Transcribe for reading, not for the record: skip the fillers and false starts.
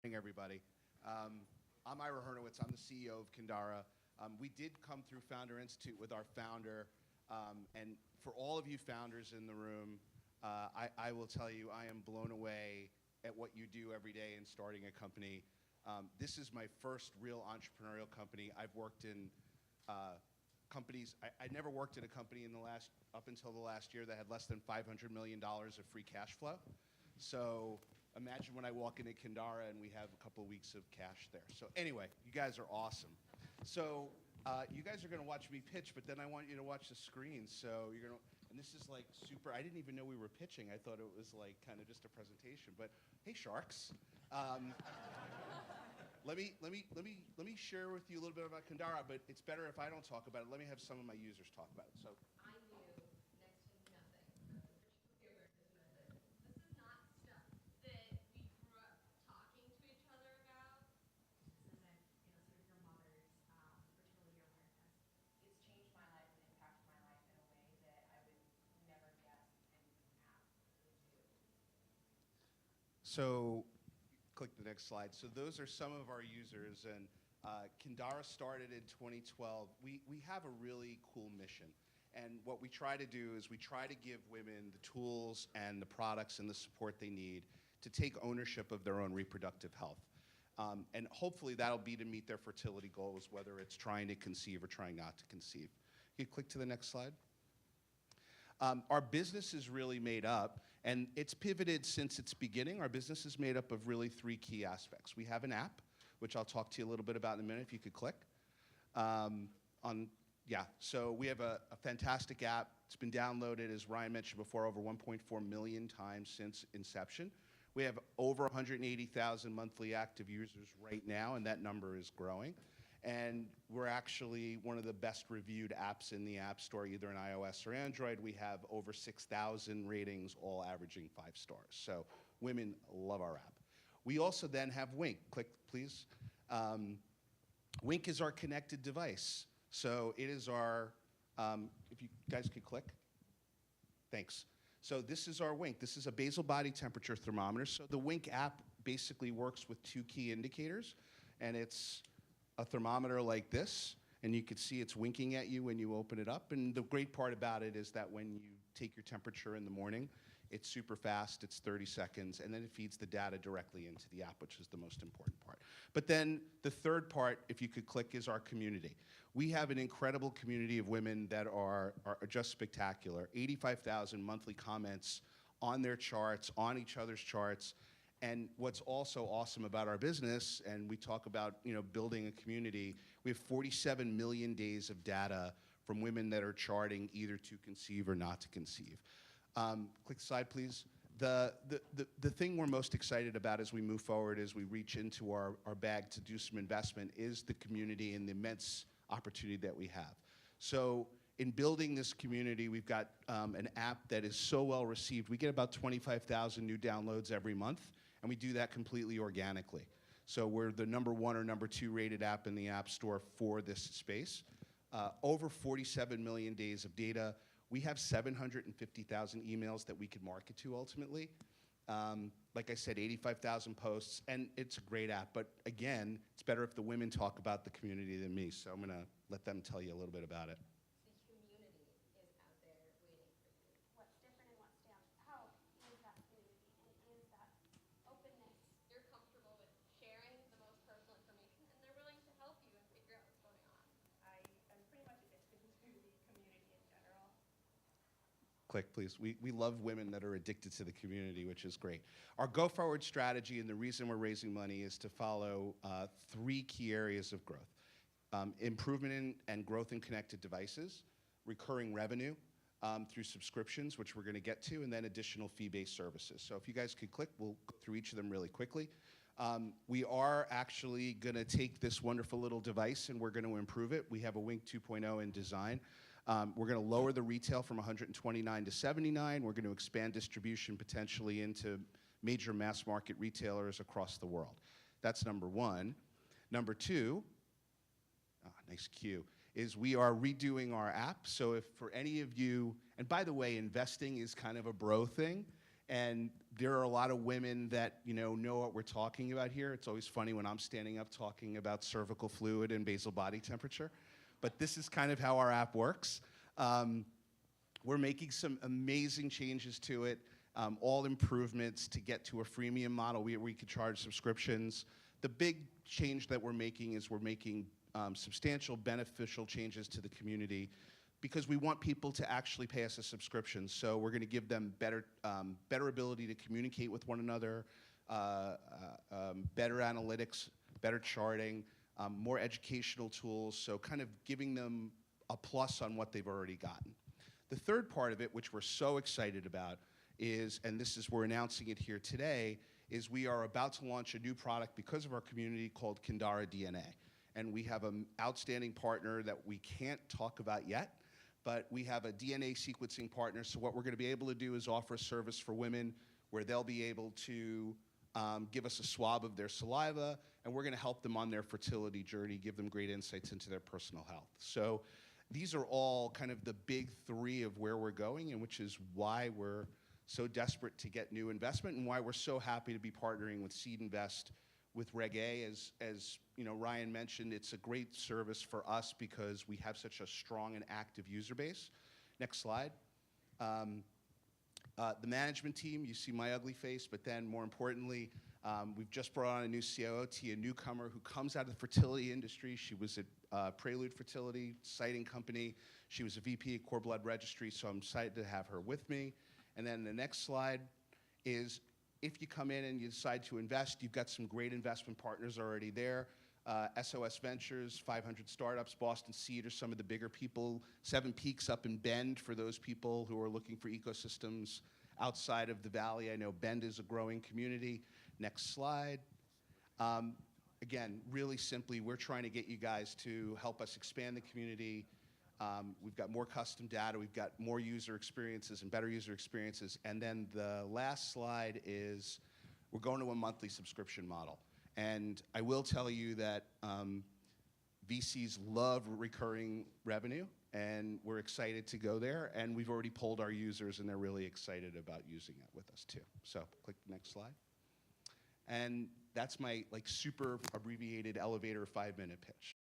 Morning, everybody. I'm Ira Hernowitz. I'm the CEO of Kindara. We did come through Founder Institute with our founder, and for all of you founders in the room, I will tell you I am blown away at what you do every day in starting a company. This is my first real entrepreneurial company. I've worked in companies. I never worked in a company up until the last year that had less than $500 million of free cash flow. So imagine when I walk into Kindara and we have a couple of weeks of cash there. So anyway, you guys are awesome. So you guys are going to watch me pitch, but then I want you to watch the screen. So you're going to, and this is like super. I didn't even know we were pitching. I thought it was like kind of just a presentation. But hey, sharks. Let me share with you a little bit about Kindara. But it's better if I don't talk about it. Let me have some of my users talk about it. So. I knew next to nothing about the Richard versus method. This is not stuff that we grew up talking to each other about. This isn't, sort of your mother's fertility awareness. It's changed my life and impacted my life in a way that I would never guess an app would do. So, click the next slide. So those are some of our users, and Kindara started in 2012. We have a really cool mission. And what we try to do is we try to give women the tools and the products and the support they need to take ownership of their own reproductive health. And hopefully that'll be to meet their fertility goals, whether it's trying to conceive or trying not to conceive. You click to the next slide. Our business is really made up, and it's pivoted since its beginning. Our business is made up of really three key aspects. We have an app, which I'll talk to you a little bit about in a minute, if you could click. So we have a fantastic app. It's been downloaded, as Ryan mentioned before, over 1.4 million times since inception. We have over 180,000 monthly active users right now, and that number is growing. And we're actually one of the best reviewed apps in the App Store, either in iOS or Android. We have over 6,000 ratings, all averaging 5 stars. So women love our app. We also then have Wink. Click, please. Wink is our connected device. So it is our, if you guys could click. Thanks. So this is our Wink. This is a basal body temperature thermometer. So the Wink app basically works with 2 key indicators, and it's a thermometer like this, and you can see it's winking at you when you open it up. And the great part about it is that when you take your temperature in the morning, it's super fast, it's 30 seconds, and then it feeds the data directly into the app, which is the most important part. But then the third part, if you could click, is our community. We have an incredible community of women that are just spectacular. 85,000 monthly comments on their charts, on each other's charts. And what's also awesome about our business, and we talk about building a community, we have 47 million days of data from women that are charting either to conceive or not to conceive. Click the slide, please. The thing we're most excited about as we move forward, as we reach into our bag to do some investment, is the community and the immense opportunity that we have. So in building this community, we've got an app that is so well received. We get about 25,000 new downloads every month, and we do that completely organically. So we're the #1 or #2 rated app in the App Store for this space. Over 47 million days of data. We have 750,000 emails that we could market to ultimately. Like I said, 85,000 posts, and it's a great app. But again, it's better if the women talk about the community than me, so I'm going to let them tell you a little bit about it. The community is out there waiting for you. What's different and what stands out is that community and is that openness. You're comfortable with sharing the most personal information, and they're willing to help you and figure out what's going on. I am pretty much addicted to the community in general. Click, please. We love women that are addicted to the community, which is great. Our go-forward strategy, and the reason we're raising money, is to follow 3 key areas of growth. Improvement in and growth in connected devices, recurring revenue through subscriptions, which we're going to get to, and then additional fee-based services. So if you guys could click, we'll go through each of them really quickly. We are actually going to take this wonderful little device and we're going to improve it. We have a Wink 2.0 in design. We're going to lower the retail from $129 to $79. We're going to expand distribution potentially into major mass market retailers across the world. That's #1. #2, nice cue, is we are redoing our app. So if for any of you, and by the way, investing is kind of a bro thing. And there are a lot of women that know what we're talking about here. It's always funny when I'm standing up talking about cervical fluid and basal body temperature. But this is kind of how our app works. We're making some amazing changes to it, all improvements to get to a freemium model where we could charge subscriptions. The big change that we're making is we're making substantial beneficial changes to the community because we want people to actually pay us a subscription. So we're going to give them better ability to communicate with one another, better analytics, better charting, more educational tools, so kind of giving them a plus on what they've already gotten. The third part of it, which we're so excited about, is, and this is, we're announcing it here today, is we are about to launch a new product because of our community called Kindara DNA. And we have an outstanding partner that we can't talk about yet, but we have a DNA sequencing partner. So what we're going to be able to do is offer a service for women where they'll be able to give us a swab of their saliva, and we're going to help them on their fertility journey, give them great insights into their personal health. So these are all kind of the big three of where we're going, and which is why we're so desperate to get new investment and why we're so happy to be partnering with Seed Invest, with Reg A. As Ryan mentioned, it's a great service for us because we have such a strong and active user base. Next slide. The management team, you see my ugly face, but then more importantly, we've just brought on a new COO, a newcomer who comes out of the fertility industry. She was at Prelude Fertility, sighting company. She was a VP at Core Blood Registry, so I'm excited to have her with me. And then the next slide is, if you come in and you decide to invest, you've got some great investment partners already there. SOS Ventures, 500 Startups, Boston Seed are some of the bigger people. Seven Peaks up in Bend for those people who are looking for ecosystems outside of the valley. I know Bend is a growing community. Next slide. Again, really simply, we're trying to get you guys to help us expand the community. We've got more custom data, we've got more user experiences and better user experiences. And then the last slide is we're going to a monthly subscription model. And I will tell you that VCs love recurring revenue, and we're excited to go there. And we've already polled our users, and they're really excited about using it with us too. So click the next slide. And that's my super abbreviated elevator 5-minute pitch.